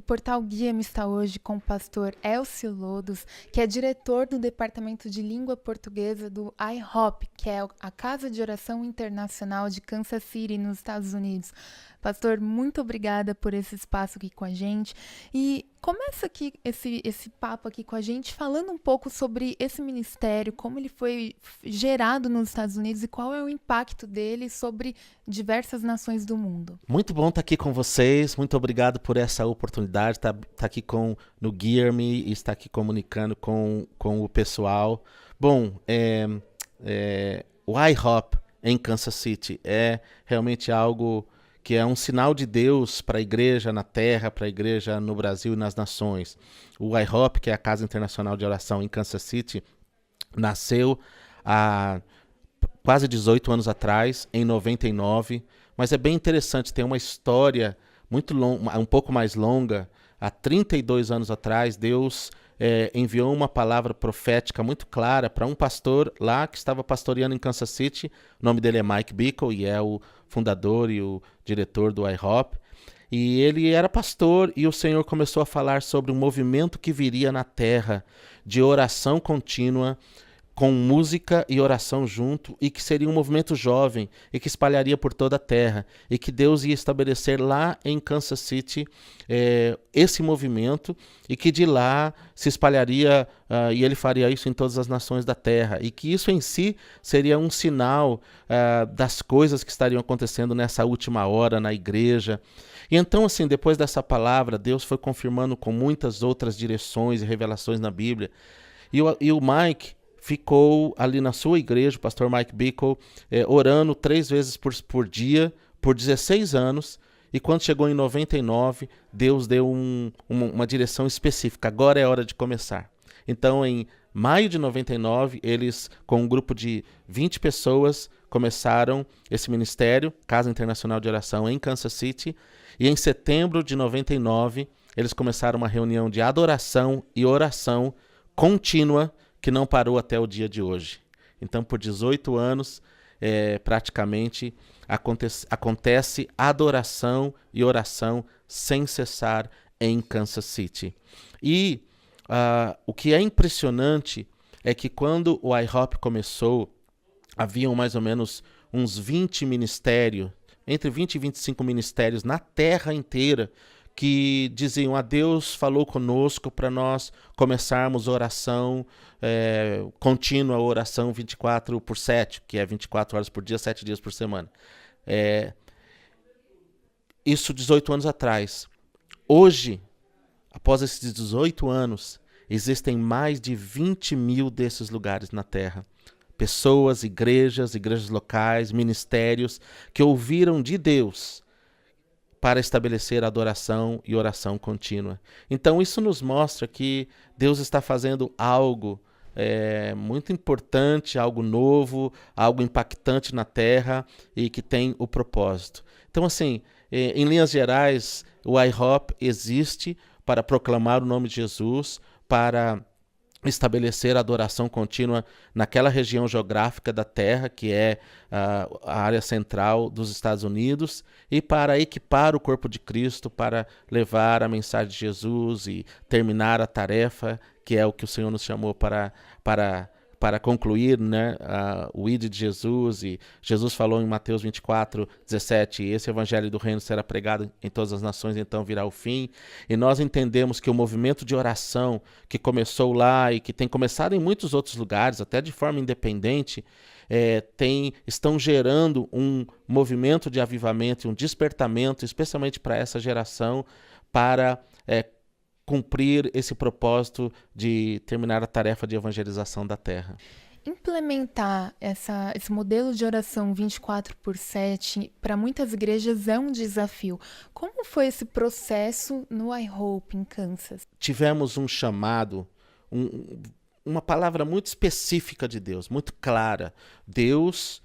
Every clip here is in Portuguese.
Portal Guia-me está hoje com o pastor Elcio Lodos, que é diretor do Departamento de Língua Portuguesa do IHOP, que é a Casa de Oração Internacional de Kansas City, nos Estados Unidos. Pastor, muito obrigada por esse espaço aqui com a gente. E começa aqui esse papo aqui com a gente falando um pouco sobre esse ministério, como ele foi gerado nos Estados Unidos e qual é o impacto dele sobre diversas nações do mundo. Muito bom estar aqui com vocês, muito obrigado por essa oportunidade, estar aqui no Guia-me e estar aqui comunicando com o pessoal. Bom, o IHOP em Kansas City é realmente algo que é um sinal de Deus para a igreja na terra, para a igreja no Brasil e nas nações. O IHOP, que é a Casa Internacional de Oração em Kansas City, nasceu há quase 18 anos atrás, em 99, mas é bem interessante, tem uma história muito longa, um pouco mais longa. Há 32 anos atrás, Deus enviou uma palavra profética muito clara para um pastor lá que estava pastoreando em Kansas City. O nome dele é Mike Bickle e é o fundador e o diretor do IHOP. E ele era pastor e o Senhor começou a falar sobre um movimento que viria na terra de oração contínua, com música e oração junto, e que seria um movimento jovem e que espalharia por toda a terra, e que Deus ia estabelecer lá em Kansas City esse movimento, e que de lá se espalharia, e ele faria isso em todas as nações da terra, e que isso em si seria um sinal das coisas que estariam acontecendo nessa última hora na igreja. E então, assim, depois dessa palavra, Deus foi confirmando com muitas outras direções e revelações na Bíblia, e o Mike ficou ali na sua igreja, o pastor Mike Bickle, orando 3 vezes por dia, por 16 anos, e quando chegou em 99, Deus deu uma direção específica: agora é hora de começar. Então, em maio de 99, eles, com um grupo de 20 pessoas, começaram esse ministério, Casa Internacional de Oração, em Kansas City, e em setembro de 99, eles começaram uma reunião de adoração e oração contínua, que não parou até o dia de hoje. Então, por 18 anos, praticamente, acontece adoração e oração sem cessar em Kansas City. E o que é impressionante é que quando o IHOP começou, haviam mais ou menos uns 20 ministérios, entre 20 e 25 ministérios na terra inteira, que diziam: Deus falou conosco para nós começarmos oração contínua, oração 24/7, que é 24 horas por dia, 7 dias por semana. Isso 18 anos atrás. Hoje, após esses 18 anos, existem mais de 20 mil desses lugares na Terra. Pessoas, igrejas locais, ministérios que ouviram de Deus para estabelecer adoração e oração contínua. Então isso nos mostra que Deus está fazendo algo muito importante, algo novo, algo impactante na terra e que tem o propósito. Então, assim, em linhas gerais, o IHOP existe para proclamar o nome de Jesus, para estabelecer a adoração contínua naquela região geográfica da terra, que é a área central dos Estados Unidos, e para equipar o corpo de Cristo, para levar a mensagem de Jesus e terminar a tarefa, que é o que o Senhor nos chamou para concluir, né, o ID de Jesus. E Jesus falou em Mateus 24:17, esse evangelho do reino será pregado em todas as nações, então virá o fim. E nós entendemos que o movimento de oração que começou lá e que tem começado em muitos outros lugares, até de forma independente, estão gerando um movimento de avivamento, um despertamento, especialmente para essa geração, para cumprir esse propósito de terminar a tarefa de evangelização da terra. Implementar esse modelo de oração 24/7 para muitas igrejas é um desafio. Como foi esse processo no IHOP em Kansas? Tivemos um chamado, uma palavra muito específica de Deus, muito clara. Deus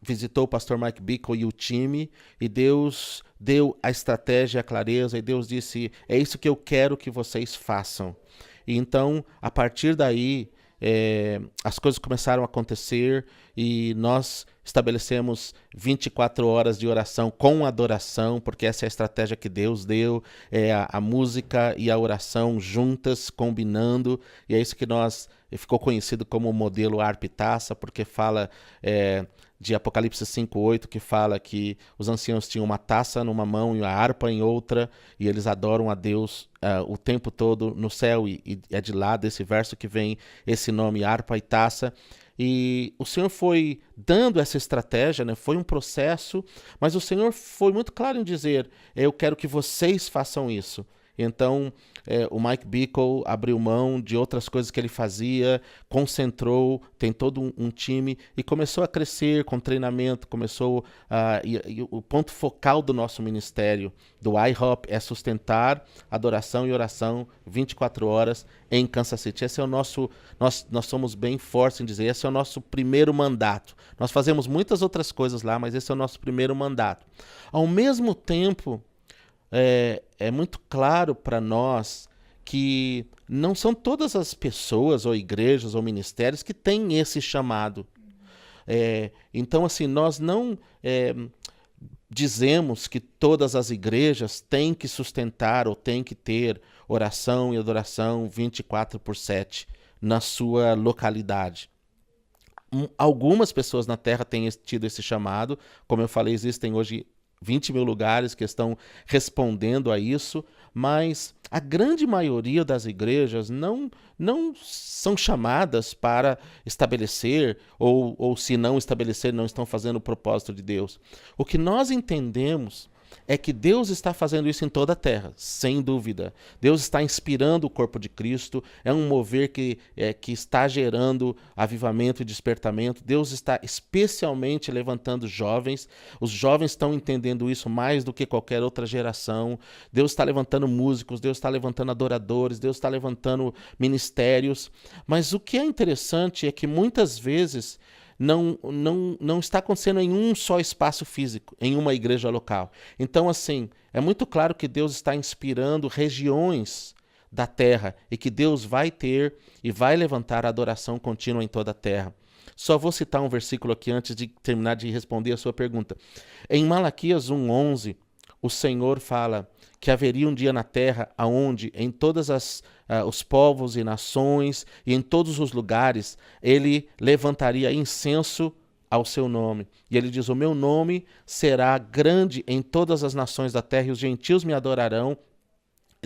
visitou o pastor Mike Bickle e o time, e Deus deu a estratégia, a clareza, e Deus disse: é isso que eu quero que vocês façam. E então, a partir daí, as coisas começaram a acontecer e nós estabelecemos 24 horas de oração com adoração, porque essa é a estratégia que Deus deu, a música e a oração juntas, combinando, e é isso que ficou conhecido como o modelo harpa e taça, porque fala de Apocalipse 5:8, que fala que os anciãos tinham uma taça numa mão e a harpa em outra, e eles adoram a Deus o tempo todo no céu, e é de lá desse verso que vem esse nome, harpa e taça. E o Senhor foi dando essa estratégia, né? Foi um processo, mas o Senhor foi muito claro em dizer, eu quero que vocês façam isso. Então, o Mike Bickle abriu mão de outras coisas que ele fazia, concentrou, tem todo um time e começou a crescer com treinamento, e o ponto focal do nosso ministério, do iHop, é sustentar adoração e oração 24 horas em Kansas City. Esse é o nosso, nós somos bem fortes em dizer, esse é o nosso primeiro mandato. Nós fazemos muitas outras coisas lá, mas esse é o nosso primeiro mandato. Ao mesmo tempo, é muito claro para nós que não são todas as pessoas ou igrejas ou ministérios que têm esse chamado. Então, assim, nós não dizemos que todas as igrejas têm que sustentar ou têm que ter oração e adoração 24/7 na sua localidade. Algumas pessoas na Terra têm tido esse chamado, como eu falei, existem hoje 20 mil lugares que estão respondendo a isso, mas a grande maioria das igrejas não são chamadas para estabelecer, ou se não estabelecer, não estão fazendo o propósito de Deus. O que nós entendemos é que Deus está fazendo isso em toda a terra, sem dúvida. Deus está inspirando o corpo de Cristo, é um mover que está gerando avivamento e despertamento. Deus está especialmente levantando jovens. Os jovens estão entendendo isso mais do que qualquer outra geração. Deus está levantando músicos, Deus está levantando adoradores, Deus está levantando ministérios. Mas o que é interessante é que muitas vezes não está acontecendo em um só espaço físico, em uma igreja local. Então, assim, é muito claro que Deus está inspirando regiões da terra e que Deus vai ter e vai levantar a adoração contínua em toda a terra. Só vou citar um versículo aqui antes de terminar de responder a sua pergunta. Em Malaquias 1:11, o Senhor fala que haveria um dia na terra onde em todas os povos e nações e em todos os lugares ele levantaria incenso ao seu nome. E ele diz, o meu nome será grande em todas as nações da terra e os gentios me adorarão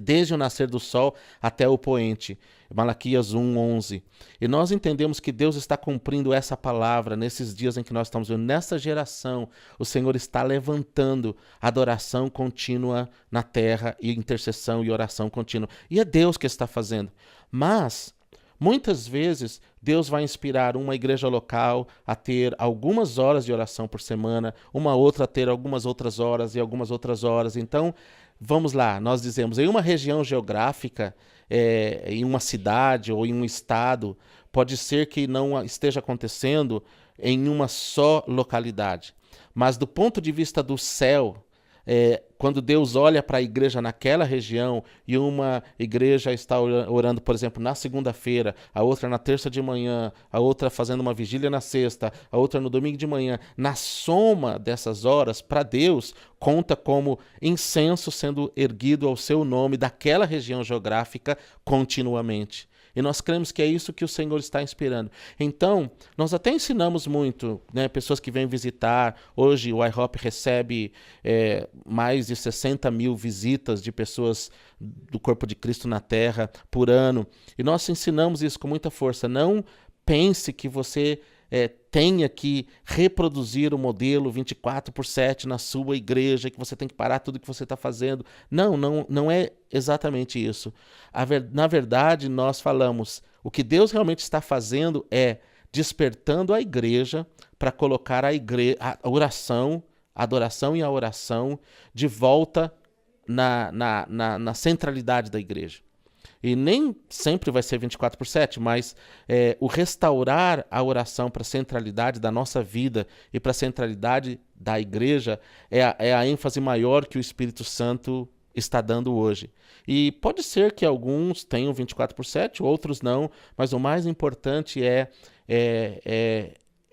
desde o nascer do sol até o poente. Malaquias 1:11. E nós entendemos que Deus está cumprindo essa palavra nesses dias em que nós estamos vivendo. Nessa geração, o Senhor está levantando adoração contínua na terra e intercessão e oração contínua. E é Deus que está fazendo. Mas muitas vezes Deus vai inspirar uma igreja local a ter algumas horas de oração por semana, uma outra a ter algumas outras horas e algumas outras horas. Então, vamos lá, nós dizemos, em uma região geográfica, em uma cidade ou em um estado, pode ser que não esteja acontecendo em uma só localidade. Mas do ponto de vista do céu, quando Deus olha para a igreja naquela região e uma igreja está orando, por exemplo, na segunda-feira, a outra na terça de manhã, a outra fazendo uma vigília na sexta, a outra no domingo de manhã, na soma dessas horas, para Deus, conta como incenso sendo erguido ao seu nome daquela região geográfica continuamente. E nós cremos que é isso que o Senhor está inspirando. Então, nós até ensinamos muito, né, pessoas que vêm visitar. Hoje o iHop recebe mais de 60 mil visitas de pessoas do corpo de Cristo na Terra por ano. E nós ensinamos isso com muita força. Não pense que você tenha que reproduzir o modelo 24/7 na sua igreja, que você tem que parar tudo que você está fazendo. Não é exatamente isso. Na verdade, nós falamos, o que Deus realmente está fazendo é despertando a igreja para colocar a oração, a adoração e a oração de volta na centralidade da igreja. E nem sempre vai ser 24/7, mas o restaurar a oração para a centralidade da nossa vida e para a centralidade da igreja é a ênfase maior que o Espírito Santo está dando hoje. E pode ser que alguns tenham 24/7, outros não, mas o mais importante é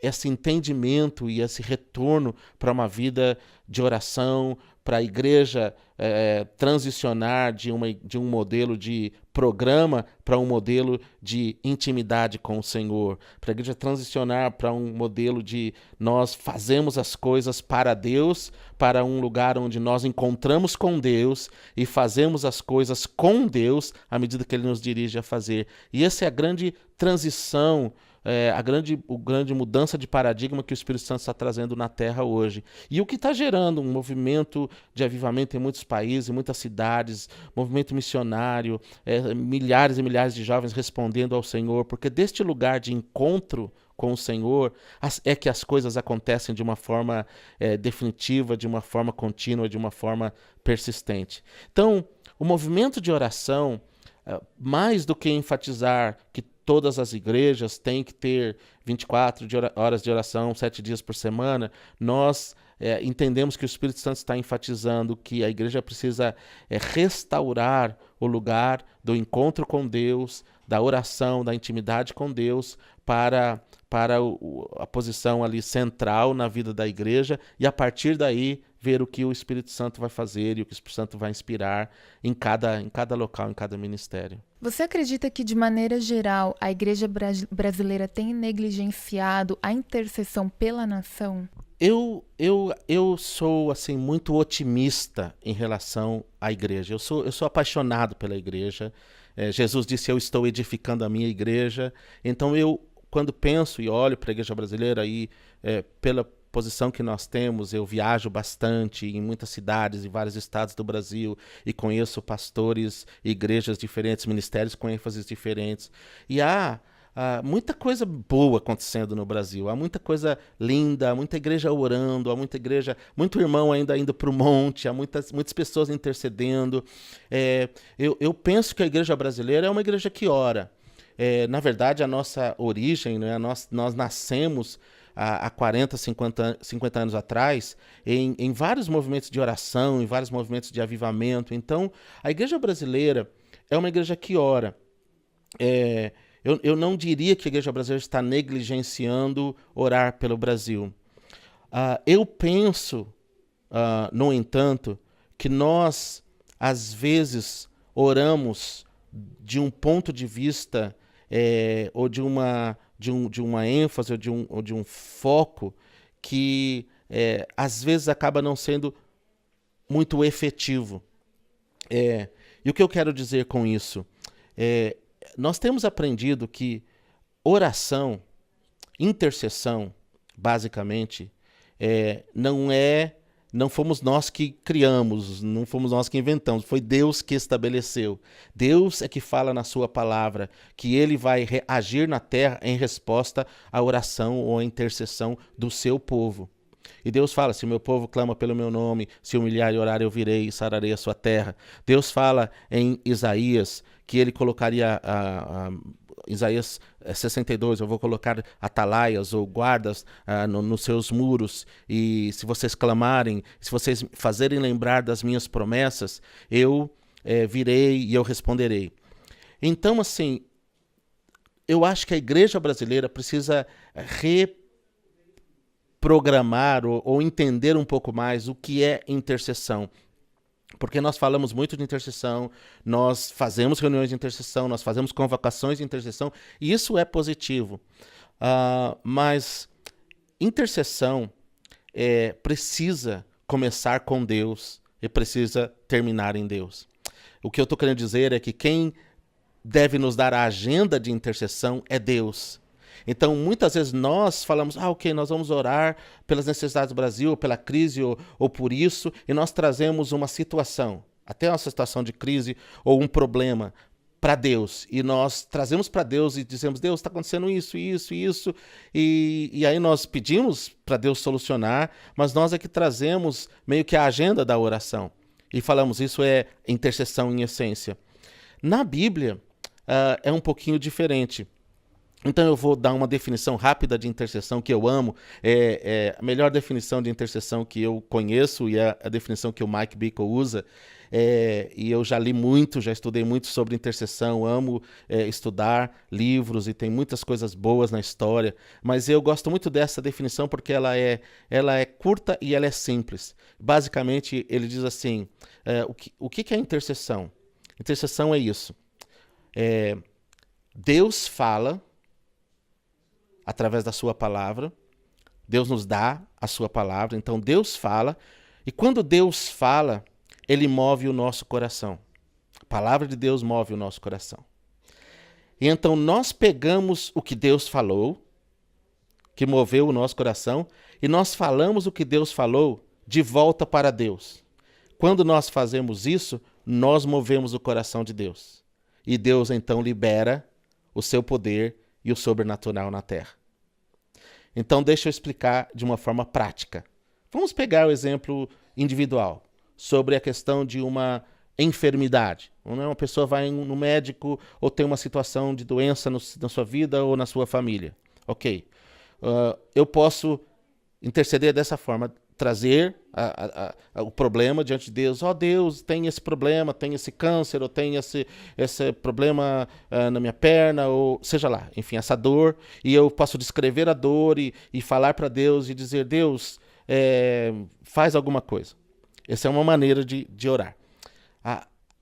esse entendimento e esse retorno para uma vida de oração, para a igreja transicionar de um modelo de programa para um modelo de intimidade com o Senhor, para a igreja transicionar para um modelo de nós fazemos as coisas para Deus, para um lugar onde nós encontramos com Deus e fazemos as coisas com Deus à medida que Ele nos dirige a fazer. E essa é a grande transição, a grande mudança de paradigma que o Espírito Santo está trazendo na Terra hoje. E o que está gerando um movimento de avivamento em muitos países, em muitas cidades, movimento missionário, milhares e milhares de jovens respondendo ao Senhor, porque deste lugar de encontro com o Senhor é que as coisas acontecem de uma forma definitiva, de uma forma contínua, de uma forma persistente. Então, o movimento de oração, mais do que enfatizar que todas as igrejas têm que ter 24 horas de oração, 7 dias por semana, nós entendemos que o Espírito Santo está enfatizando que a igreja precisa restaurar o lugar do encontro com Deus, da oração, da intimidade com Deus, para a posição ali central na vida da igreja, e a partir daí ver o que o Espírito Santo vai fazer e o que o Espírito Santo vai inspirar em cada local, em cada ministério. Você acredita que, de maneira geral, a igreja brasileira tem negligenciado a intercessão pela nação? Eu sou assim muito otimista em relação à igreja. Eu sou apaixonado pela igreja. Jesus disse: eu estou edificando a minha igreja. Então quando penso e olho para a igreja brasileira, pela posição que nós temos, eu viajo bastante em muitas cidades e vários estados do Brasil e conheço pastores, igrejas diferentes, ministérios com ênfases diferentes. E há muita coisa boa acontecendo no Brasil, há muita coisa linda, há muita igreja orando, há muito irmão ainda indo para o monte, há muitas pessoas intercedendo. Eu penso que a igreja brasileira é uma igreja que ora. Na verdade, a nossa origem, né, nós nascemos há 40, 50 anos atrás, em vários movimentos de oração, em vários movimentos de avivamento. Então, a igreja brasileira é uma igreja que ora. Eu não diria que a igreja brasileira está negligenciando orar pelo Brasil. Eu penso, no entanto, que nós, às vezes, oramos de um ponto de vista ou de uma ênfase ou de um foco que às vezes acaba não sendo muito efetivo. E o que eu quero dizer com isso? Nós temos aprendido que oração, intercessão, basicamente, não fomos nós que criamos, não fomos nós que inventamos, foi Deus que estabeleceu. Deus é que fala na sua palavra que Ele vai agir na terra em resposta à oração ou à intercessão do seu povo. E Deus fala: se meu povo clama pelo meu nome, se humilhar e orar, eu virei e sararei a sua terra. Deus fala em Isaías que Ele colocaria Isaías 62, eu vou colocar atalaias ou guardas nos seus muros, e se vocês clamarem, se vocês fazerem lembrar das minhas promessas, eu virei e eu responderei. Então, assim, eu acho que a igreja brasileira precisa reprogramar ou entender um pouco mais o que é intercessão. Porque nós falamos muito de intercessão, nós fazemos reuniões de intercessão, nós fazemos convocações de intercessão, e isso é positivo. Mas intercessão precisa começar com Deus e precisa terminar em Deus. O que eu estou querendo dizer é que quem deve nos dar a agenda de intercessão é Deus. Então, muitas vezes nós falamos: ok, nós vamos orar pelas necessidades do Brasil, pela crise ou por isso, e nós trazemos uma situação, até uma situação de crise ou um problema, para Deus. E nós trazemos para Deus e dizemos: Deus, está acontecendo isso, e aí nós pedimos para Deus solucionar, mas nós é que trazemos meio que a agenda da oração. E falamos: isso é intercessão em essência. Na Bíblia, é um pouquinho diferente. Então eu vou dar uma definição rápida de intercessão que eu amo. A melhor definição de intercessão que eu conheço e é a definição que o Mike Bickle usa. E eu já li muito, já estudei muito sobre intercessão, amo estudar livros e tem muitas coisas boas na história, mas eu gosto muito dessa definição porque ela é curta e ela é simples. Basicamente, ele diz assim, o que é intercessão? Intercessão é isso. Deus fala através da sua palavra, Deus nos dá a sua palavra, então Deus fala, e quando Deus fala, ele move o nosso coração. A palavra de Deus move o nosso coração. E então nós pegamos o que Deus falou, que moveu o nosso coração, e nós falamos o que Deus falou de volta para Deus. Quando nós fazemos isso, nós movemos o coração de Deus. E Deus então libera o seu poder e o sobrenatural na terra. Então deixa eu explicar de uma forma prática. Vamos pegar o exemplo individual sobre a questão de uma enfermidade. Uma pessoa vai no médico ou tem uma situação de doença na sua vida ou na sua família. Ok. Eu posso interceder dessa forma, trazer o problema diante de Deus. Deus, tem esse problema, tem esse câncer, ou tem esse problema na minha perna, ou seja lá, enfim, essa dor. E eu posso descrever a dor e falar para Deus e dizer, Deus, faz alguma coisa. Essa é uma maneira de orar.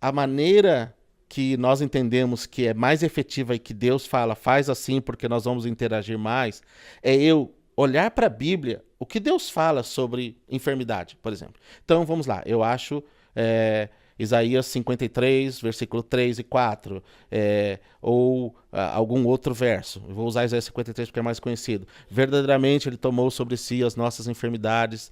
A maneira que nós entendemos que é mais efetiva e que Deus fala, faz assim porque nós vamos interagir mais, é eu olhar para a Bíblia, o que Deus fala sobre enfermidade, por exemplo. Então, vamos lá. Eu acho Isaías 53, versículo 3 e 4, ou algum outro verso. Eu vou usar Isaías 53 porque é mais conhecido. Verdadeiramente ele tomou sobre si as nossas enfermidades,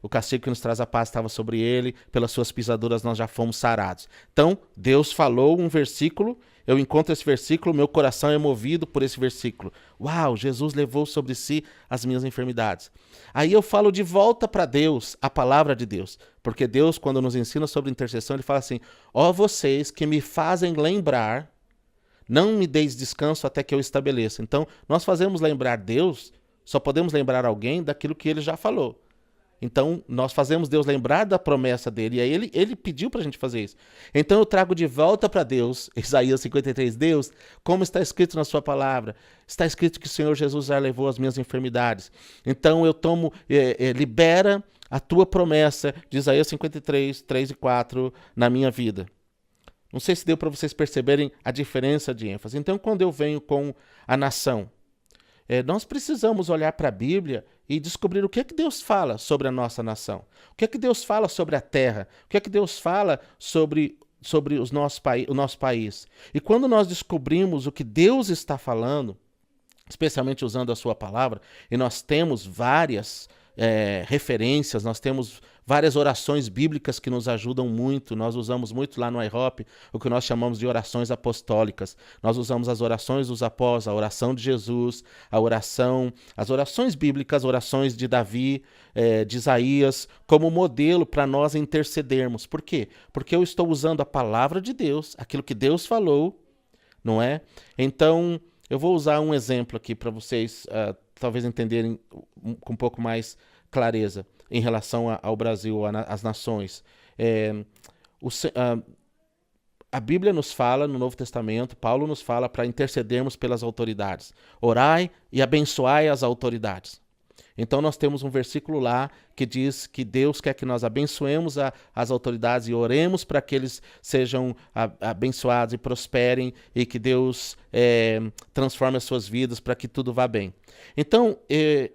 o castigo que nos traz a paz estava sobre ele, pelas suas pisaduras nós já fomos sarados. Então, Deus falou um versículo, eu encontro esse versículo, meu coração é movido por esse versículo. Uau, Jesus levou sobre si as minhas enfermidades. Aí eu falo de volta para Deus, a palavra de Deus. Porque Deus, quando nos ensina sobre intercessão, ele fala assim, vocês que me fazem lembrar, não me deis descanso até que eu estabeleça. Então, nós fazemos lembrar Deus, só podemos lembrar alguém daquilo que ele já falou. Então, nós fazemos Deus lembrar da promessa dele, e aí ele pediu para a gente fazer isso. Então, eu trago de volta para Deus, Isaías 53, Deus, como está escrito na sua palavra, está escrito que o Senhor Jesus já levou as minhas enfermidades. Então, eu tomo, libera a tua promessa de Isaías 53, 3 e 4 na minha vida. Não sei se deu para vocês perceberem a diferença de ênfase. Então, quando eu venho com a nação, nós precisamos olhar para a Bíblia e descobrir o que é que Deus fala sobre a nossa nação. O que é que Deus fala sobre a terra. O que é que Deus fala sobre o nosso país. E quando nós descobrimos o que Deus está falando, especialmente usando a sua palavra, e nós temos várias referências, nós temos várias orações bíblicas que nos ajudam muito. Nós usamos muito lá no iHop o que nós chamamos de orações apostólicas. Nós usamos as orações dos apóstolos, a oração de Jesus, as orações bíblicas, orações de Davi, de Isaías, como modelo para nós intercedermos. Por quê? Porque eu estou usando a palavra de Deus, aquilo que Deus falou, não é? Então, eu vou usar um exemplo aqui para vocês talvez entenderem com um pouco mais clareza em relação ao Brasil, às nações. A Bíblia nos fala, no Novo Testamento, Paulo nos fala para intercedermos pelas autoridades. Orai e abençoai as autoridades. Então nós temos um versículo lá que diz que Deus quer que nós abençoemos as autoridades e oremos para que eles sejam abençoados e prosperem e que Deus transforme as suas vidas para que tudo vá bem. Então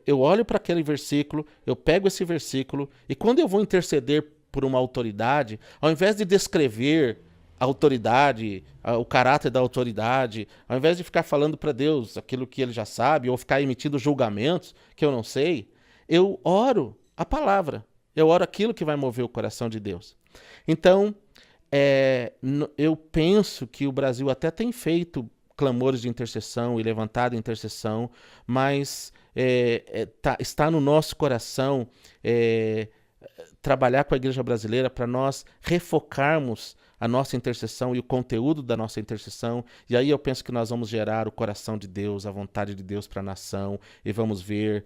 eu olho para aquele versículo, eu pego esse versículo e quando eu vou interceder por uma autoridade, ao invés de descrever a autoridade, o caráter da autoridade, ao invés de ficar falando para Deus aquilo que ele já sabe, ou ficar emitindo julgamentos que eu não sei, eu oro a palavra, eu oro aquilo que vai mover o coração de Deus. Então, eu penso que o Brasil até tem feito clamores de intercessão e levantado intercessão, mas está no nosso coração trabalhar com a igreja brasileira para nós refocarmos a nossa intercessão e o conteúdo da nossa intercessão. E aí eu penso que nós vamos gerar o coração de Deus, a vontade de Deus para a nação, e vamos ver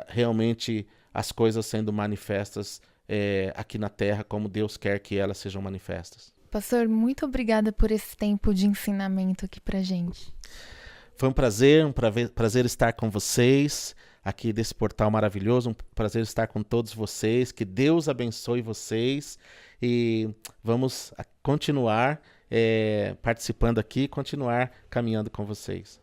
realmente as coisas sendo manifestas aqui na terra como Deus quer que elas sejam manifestas. Pastor, muito obrigada por esse tempo de ensinamento aqui pra gente. Foi um prazer estar com vocês aqui desse portal maravilhoso, um prazer estar com todos vocês, que Deus abençoe vocês e vamos continuar participando aqui, continuar caminhando com vocês.